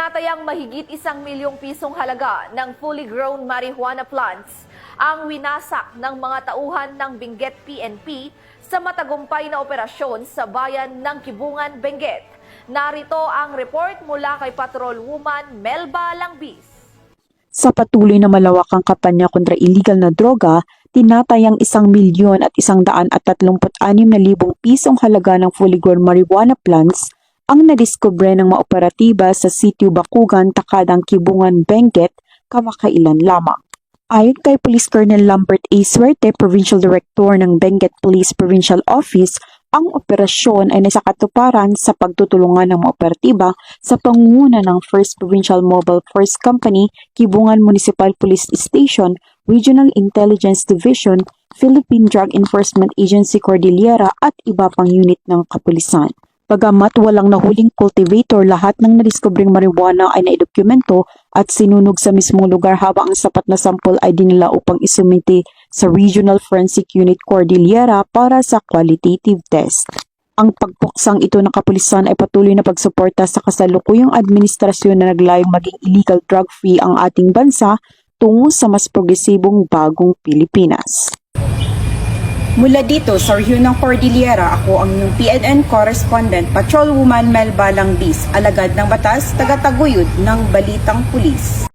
Tinatayang mahigit 1 milyong pisong halaga ng fully grown marijuana plants ang winasak ng mga tauhan ng Benguet PNP sa matagumpay na operasyon sa bayan ng Kibungan, Benguet. Narito ang report mula kay Patrolwoman Melba Langbis. Sa patuloy na malawakang kampanya kontra illegal na droga, tinatayang 1,136,036 pisong halaga ng fully grown marijuana plants ang nadiskubre ng maoperatiba sa sitio Bakugan, Takadang, Kibungan, Benguet kamakailan lamang. Ayon kay Police Colonel Lambert A. Suerte, Provincial Director ng Benguet Police Provincial Office, ang operasyon ay nasa katuparan sa pagtutulungan ng maoperatiba sa pangunguna ng 1st Provincial Mobile Force Company, Kibungan Municipal Police Station, Regional Intelligence Division, Philippine Drug Enforcement Agency Cordillera at iba pang unit ng kapulisan. Bagamat walang nahuling cultivator, lahat ng nadiskubring marijuana ay naidokumento at sinunog sa mismong lugar habang ang sapat na sampol ay dinala upang isumite sa Regional Forensic Unit Cordillera para sa qualitative test. Ang pagpuksang ito ng kapulisan ay patuloy na pagsuporta sa kasalukuyang administrasyon na naglayong maging illegal drug-free ang ating bansa tungo sa mas progresibong bagong Pilipinas. Mula dito sa rehiyon ng Cordillera, ako ang inyong PNN correspondent, Patrolwoman Melba Langbis, alagad ng batas, tagataguyod ng Balitang Pulis.